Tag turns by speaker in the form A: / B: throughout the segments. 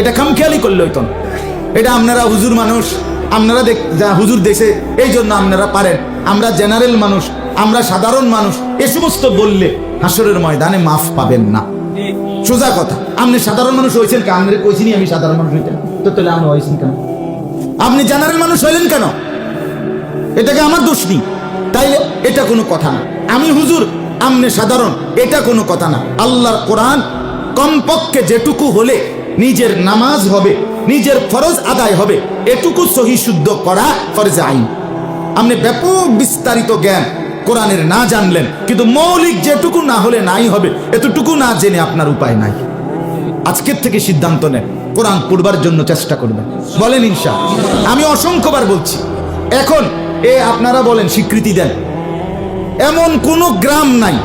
A: এটা খামখেয়ালি করলে হইতো না। এটা আপনারা হুজুর মানুষ, আপনারা হুজুর দেশে, এই জন্য আপনারা পারেন। আমরা জেনারেল মানুষ, আমরা সাধারণ মানুষ, এ সমস্ত বললে হাসরের ময়দানে মাফ পাবেন না। সোজা কথা। আপনি সাধারণ মানুষ হয়েছেন কেন? আমি কইছিনি আমি সাধারণ মানুষ হইতেন, তো তাহলে আপনি হয়েছেন কেন? আপনি জেনারেল মানুষ হইলেন কেন? এটাকে আমার দোষ নেই, তাইলে এটা কোনো কথা না। আমি হুজুর, আপনি সাধারণ, এটা কোনো কথা না। আল্লাহর কোরআন কমপক্ষে যেটুকু হলে নিজের নামাজ হবে, নিজের ফরজ আদায় হবে, এটুকু সহি শুদ্ধ করা ফরজে আইন। আপনি ব্যাপক বিস্তারিত জ্ঞান কোরআনের না জানলেন, কিন্তু মৌলিক যেটুকু না হলে নাই হবে, এতটুকু না জেনে আপনার উপায় নাই। আজকের থেকে সিদ্ধান্ত নেন, কোরআন পড়বার জন্য চেষ্টা করবেন। বলেন ইনশাআল্লাহ। আমি অসংখ্যবার বলছি। এখন আপনারা বলেন, স্বীকৃতি দেন। এমন কোনো গ্রাম নাই,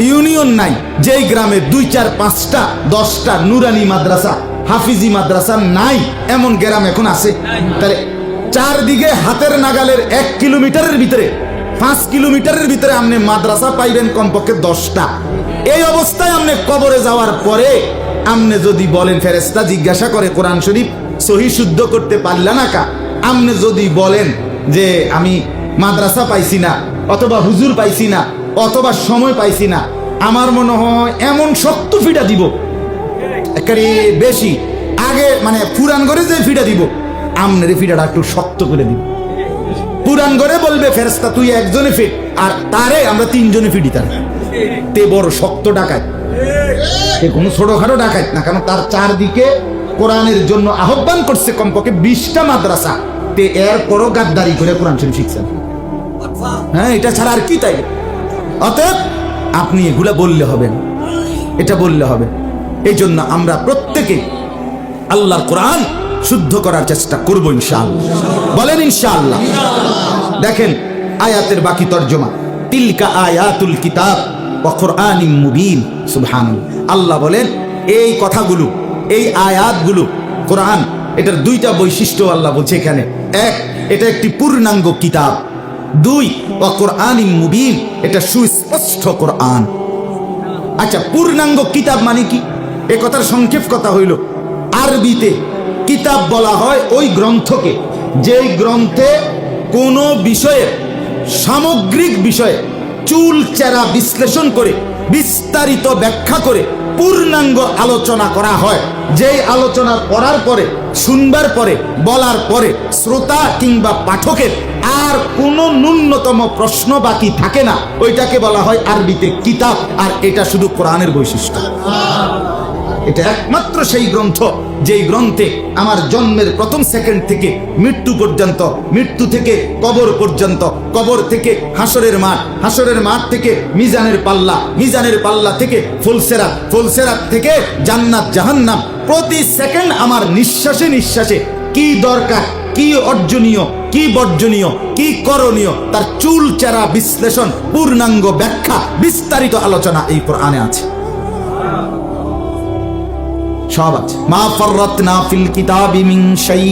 A: ইউনিয়ন নাই, যেই গ্রামে 2, 4, 5টা 10টা নুরানি মাদ্রাসা, হাফিজি মাদ্রাসা নাই, এমন গ্রাম এখন আছে? তাহলে চারদিকে হাতের নাগালের 1 কিলোমিটারের ভিতরে, 5 কিলোমিটারের ভিতরে আপনি মাদ্রাসা পাইবেন কমপক্ষে 10টা। এই অবস্থায় আপনি কবরে যাওয়ার পরে আপনি যদি বলেন, ফেরেশতা জিজ্ঞাসা করে কোরআন শরীফ সহি শুদ্ধ করতে পারলা না কা? আপনি যদি বলেন যে আমি মাদ্রাসা পাইছি না, অথবা হুজুর পাইছি না, অথবা সময় পাইছি না, আমার মনে হয় এমন শক্ত ফিটা দিব, একেবারে বেশি আগে, মানে পুরান ঘরে যে ফিটা দিব, আমনের ফিটাটা একটু শক্ত করে দিব। পুরান ঘরে বলবে ফেরেশতা তুই একজনে ফিট, আর তারে আমরা 3 জনে ফিটি। তার তে বড় শক্ত ডাকাত, কোনো ছোটখাটো ডাকাত না, কারণ তার চারদিকে কোরআনের জন্য আহ্বান করছে কমপক্ষে 20টা মাদ্রাসা। তে এর পরও গাদ্দারি করে কোরআন শরীফ শিখছেন। হ্যাঁ, এটা ছাড়া আর কি? তাই অতএব আপনি এগুলা বললে হবে না, এটা বললে হবে। এই জন্য আমরা প্রত্যেকে আল্লাহর কোরআন শুদ্ধ করার চেষ্টা করব ইনশাআল্লাহ। বলেন ইনশাআল্লাহ। দেখেন আয়াতের বাকি তর্জমা, তিলকা আয়াতুল কিতাব ওয়া কুরআনিম মুবিন। সুবহানাল্লাহ। আল্লাহ বলেন এই কথাগুলো, এই আয়াতগুলো, কোরআন, এটার 2টা বৈশিষ্ট্য আল্লাহ বলছে এখানে। 1, এটা একটি পূর্ণাঙ্গ কিতাব। 2, ওয়া কুরআনিম মুবিন, এটা সুস্পষ্ট কোরআন। আচ্ছা, পূর্ণাঙ্গ কিতাব মানে কি? এ কথার সংক্ষেপ কথা হইল, আরবিতে কিতাব বলা হয় ওই গ্রন্থকে যেই গ্রন্থে কোনো বিষয়ের সামগ্রিক বিষয়ে চুলচেরা বিশ্লেষণ করে, বিস্তারিত ব্যাখ্যা করে পূর্ণাঙ্গ আলোচনা করা হয়। যেই আলোচনা করার পরে, শুনবার পরে, বলার পরে শ্রোতা কিংবা পাঠকের আর কোনো ন্যূনতম প্রশ্ন বাকি থাকে না, ওইটাকে বলা হয় আরবিতে কিতাব। আর এটা শুধু কোরআনের বৈশিষ্ট্য। এটা একমাত্র সেই গ্রন্থ যেই গ্রন্থে আমার জন্মের প্রথম সেকেন্ড থেকে মৃত্যু পর্যন্ত, মৃত্যু থেকে কবর পর্যন্ত, কবর থেকে হাসরের মাঠ, হাসরের মাঠ থেকে মিজানের পাল্লা, মিজানের পাল্লা থেকে ফুলসেরাত, ফুলসেরাত থেকে জান্নাত জাহান্নাম, প্রতি সেকেন্ড আমার নিঃশ্বাসে নিঃশ্বাসে কি দরকার, কি অর্জনীয়, কি বর্জনীয়, কি করণীয়, তার চুলচেরা বিশ্লেষণ, পূর্ণাঙ্গ ব্যাখ্যা, বিস্তারিত আলোচনা এই কোরআনে আছে। সব আছে। মা ফাররাতনা ফিল কিতাবি মিন শাই।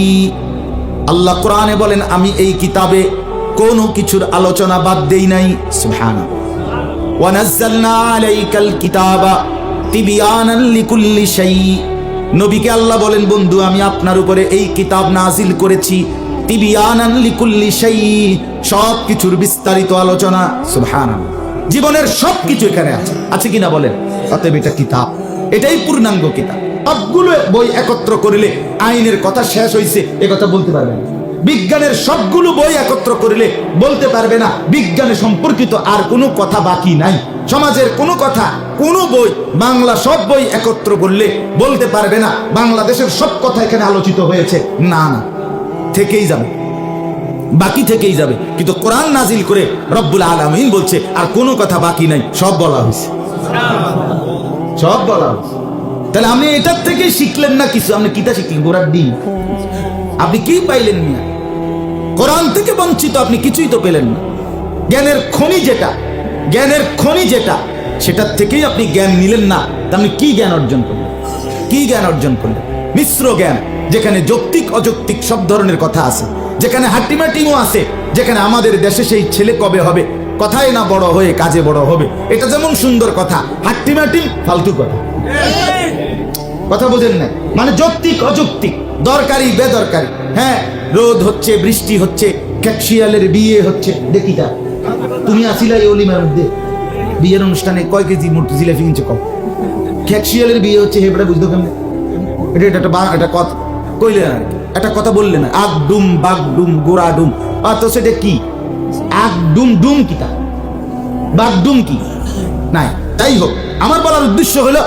A: আল্লাহ কোরআনে বলেন আমি এই কিতাবে কোনো কিছুর আলোচনা বাদ দেই নাই। সুবহানাল্লাহ। ওয়া নাযালনা আলাইকাল কিতাবা তিবয়ানান লিকুল্লি শাই। নবীকে আল্লাহ বলেন, বন্ধু আমি আপনার উপরে এই কিতাব নাজিল করেছি তিবয়ানান লিকুল্লি শাই, সব কিছুর বিস্তারিত আলোচনা। সুবহানাল্লাহ। জীবনের সব কিছু এখানে আছে, আছে কিনা বলেন? অতএব এটা কিতাব, এটাই পূর্ণাঙ্গ কিতাব। সবগুলো বই একত্র করলে আইনের কথা শেষ হয়েছে এ কথা বলতে পারবে না। বিজ্ঞানের সবগুলো বই একত্র করলে বলতে পারবে না বিজ্ঞানে সম্পর্কিত আর কোনো কথা বাকি নাই। সমাজের কোনো কথা, কোনো বই, বাংলা সব বই একত্র করলে বলতে পারবে না বাংলাদেশের সব কথা এখানে আলোচিত হয়েছে। না না, থেকেই যাবে, বাকি থেকেই যাবে। কিন্তু কোরআন নাজিল করে রব্বুল আলামিন বলছে আর কোনো কথা বাকি নাই, সব বলা হয়েছে, সব বলা হয়েছে। তাহলে আপনি এটার থেকে শিখলেন না কিছু, আপনি কিটা শিখলেন? গোড়ার ডিম। আপনি কি পাইলেন না? কোরআন থেকে বঞ্চিত আপনি কিছুই তো পেলেন না। জ্ঞানের খনি যেটা, জ্ঞানের খনি যেটা, সেটার থেকেই আপনি জ্ঞান নিলেন না। আপনি কি জ্ঞান অর্জন করলেন? কি জ্ঞান অর্জন করলেন? মিশ্র জ্ঞান, যেখানে যৌক্তিক অযৌক্তিক সব ধরনের কথা আছে, যেখানে হাটিমাটিও আছে, যেখানে আমাদের দেশে সেই ছেলে কবে হবে, কথায় না বড় হয়ে কাজে বড় হবে, এটা যেমন সুন্দর কথা, হাট্টিমাটিম ফালতু কথা। কথা বোঝেন না? মানে যৌক্তিক অযৌক্তিক, দরকারি বেদরকারি। হ্যাঁ, রোদ হচ্ছে, বৃষ্টি হচ্ছে, ক্যাকশিয়ালের বিয়ে হচ্ছে। দেখি যা, তুমি আসিলা এই অলিমার মধ্যে বিয়ের অনুষ্ঠানে কয় কেজি মোট জিলাপি কিনছে কম? ক্যাকশিয়ালের বিয়ে হচ্ছে, হেবড়া বুঝতো কেমন? এটা একটা কথা কইলে না, একটা কথা বললে না, আগ ডুম বাগ ডুম গোড়া ডুম। তো সেটা কি? আগ ডুম ডুম কি, তা বাগ ডুম কি নাই? তাই হোক, আমার বলার উদ্দেশ্য হলো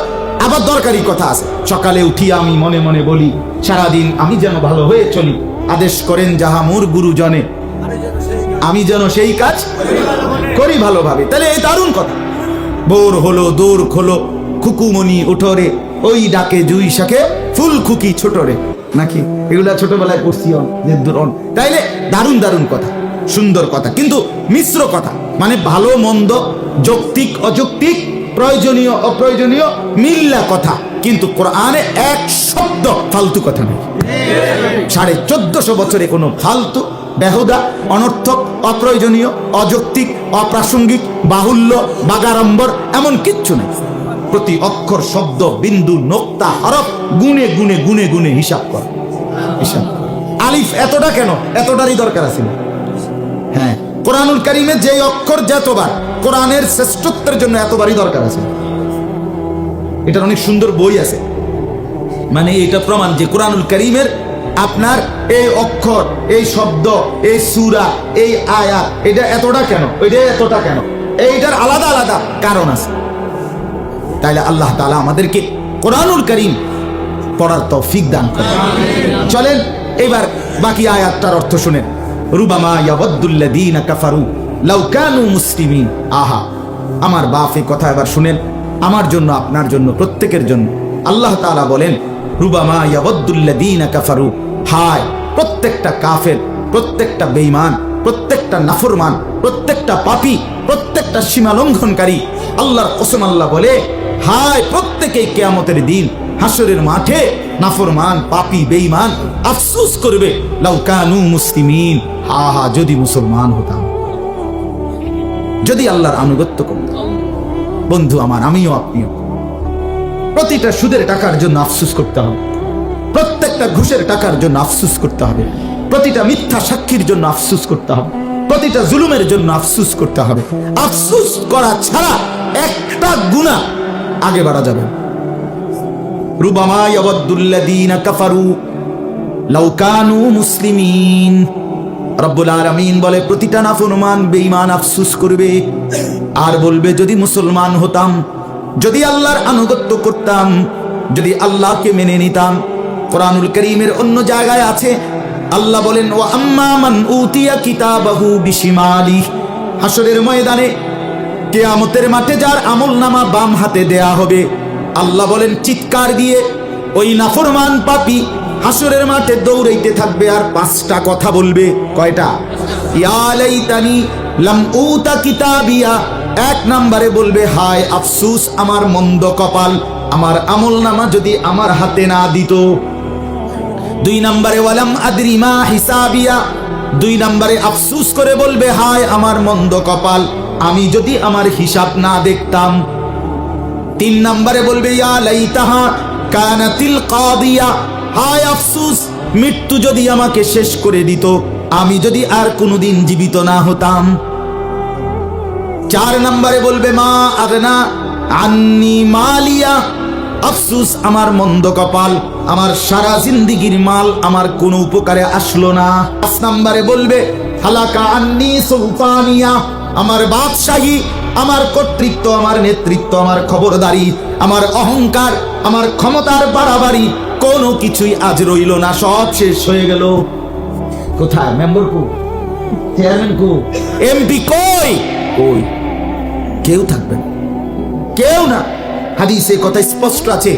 A: আবার দরকারি কথা আছে। সকালে উঠিয়া আমি মনে মনে বলি, সারাদিন আমি যেন ভালো হয়ে চলি। আদেশ করেন যাহা মোর গুরুজনে, আমি যেন সেই কাজ করি ভালোভাবে। তাহলে এই দারুণ কথা। বোর হলো দৌড় খোলো, খুকুমনি উঠোরে, ওই ডাকে জুই শাকে ফুল খুকি ছোটরে, নাকি এগুলা ছোটবেলায় পড়ছি। তাইলে দারুণ দারুণ কথা, সুন্দর কথা, কিন্তু মিশ্র কথা, মানে ভালো মন্দ, যৌক্তিক অযৌক্তিক, প্রয়োজনীয় অপ্রয়োজনীয় মিল্লা কথা, কিন্তু কোরআনে এক শব্দ ফালতু কথা নেই। 1450 বছরে কোনো ফালতু, বেহুদা, অনর্থক, অপ্রয়োজনীয়, অযৌক্তিক, অপ্রাসঙ্গিক, বাহুল্য, বাগাড়ম্বর এমন কিচ্ছু নেই। প্রতি অক্ষর, শব্দ, বিন্দু, নোক্তা, হরফ গুনে গুনে গুনে গুনে হিসাব কর। হিসাব আলিফ এতটা কেন? এতটারই দরকার আছে না? হ্যাঁ, কোরআনুল কারীমে যে অক্ষর যতবার, কোরআনের শ্রেষ্ঠত্বের জন্য এতবারই দরকার আছে। এটার অনেক সুন্দর বই আছে, মানে এটা প্রমাণ যে কোরআনুল কারীমের আপনার এই অক্ষর, এই শব্দ, এই সূরা, এই আয়াত, এটা এতটা কেন, ওইটা এতটা কেন, এইটার আলাদা আলাদা কারণ আছে। তাইলে আল্লাহ তাআলা আমাদেরকে কোরআনুল কারীম পড়ার তৌফিক দান করেন। চলেন এবার বাকি আয়াতটার অর্থ শুনেন। রুবামা ইয়াওয়াদ্দুল্লাযীনা কাফারু লাউ কানু মুসলিমিন। আহা, আমার বাপ, এই কথা এবার শুনেন, আমার জন্য, আপনার জন্য, প্রত্যেকের জন্য। আল্লাহ তাআলা বলেন, রুবামা ইয়াওয়াদ্দুল্লাযীনা কাফারু, হায় প্রত্যেকটা কাফের, প্রত্যেকটা বেঈমান, প্রত্যেকটা নাফরমান, প্রত্যেকটা পাপী, প্রত্যেকটা সীমা লঙ্ঘনকারী, আল্লাহর কসম আল্লাহ বলে, হায় প্রত্যেকেই কিয়ামতের দিন হাসরের মাঠে নাফরমান, পাপী, বেঈমান আফসোস করবে, লাউ কানু মুসলিমিন, হা হা যদি মুসলমান হতাম, যদি আল্লাহর আনুগত্য করতাম। বন্ধু আমার, আমিও আপনিও প্রতিটা সুদের টাকার জন্য আফসোস করতে হবে, প্রত্যেকটা ঘুষের টাকার জন্য আফসোস করতে হবে, প্রতিটা মিথ্যা সাক্ষীর জন্য আফসোস করতে হবে, প্রতিটা জুলুমের জন্য আফসোস করতে হবে। আফসোস করা ছাড়া একটা গুনাহ আগে বাড়া যাবে। রুবামা ইয়াওয়াদ্দুল্লাযীনা কাফারু লাউ কানু মুসলিমিন। রব্বুল আলামিন বলে, প্রতিটা নাফরমান, বেঈমান আফসোস করবে আর বলবে, যদি মুসলমান হতাম, যদি আল্লাহর আনুগত্য করতাম, যদি আল্লাহকে মেনে নিতাম। কোরআনুল কারীমের অন্য জায়গায় আছে, আল্লাহ বলেন, ওয়া আম্মা মান উতিয়া কিতাবাহু বিশিমালি। হাসরের ময়দানে, কিয়ামতের মাঠে যার আমলনামা বাম হাতে দেয়া হবে, আল্লাহ বলেন চিৎকার দিয়ে ওই নাফরমান পাপী হাসরের মাঠে দৌড়াইতে থাকবে আর 5টা কথা বলবে। কয়টা? ইয়া লাইতানি লাম উতা কিতাবিয়া। 1 নম্বরে বলবে, হায় আফসোস আমার মন্দ কপাল, আমার আমলনামা যদি আমার হাতে না দিত। 2 নম্বরে ওয়ালাম আদরি মা হিসাবিয়া। 2 নম্বরে আফসোস করে বলবে, হায় আমার মন্দ কপাল, আমি যদি আমার হিসাব না দেখতাম। 3 নম্বরে বলবে, ইয়া লাইতাহা কানাতিল কাদিয়া। হায় আফসোস, মৃত্যু যদি আমাকে শেষ করে দিত, আমি যদি আর কোনোদিন জীবিত না হতাম। 4 নম্বরে বলবে, মা আগনা আন্নি মালিয়া। আফসোস আমার মন্দ কপাল, আমার সারা জিন্দেগীর মাল আমার কোনো উপকারে আসলো না। 5 নম্বরে বলবে, হালাকা আন্নি সুলতানিয়া। আমার বাদশাহী, আমার কর্তৃত্ব, আমার নেতৃত্ব, আমার খবরদারি, আমার অহংকার, আমার ক্ষমতার বাড়াবাড়ি কোনো কিছুই আজ রইল না, সব শেষ হয়ে গেল। কোথায় মেম্বার কো, চেয়ারম্যান কো, এমপি কই? কই কেউ থাকবে না, কেউ না। হাদিসে কথা স্পষ্ট আছে,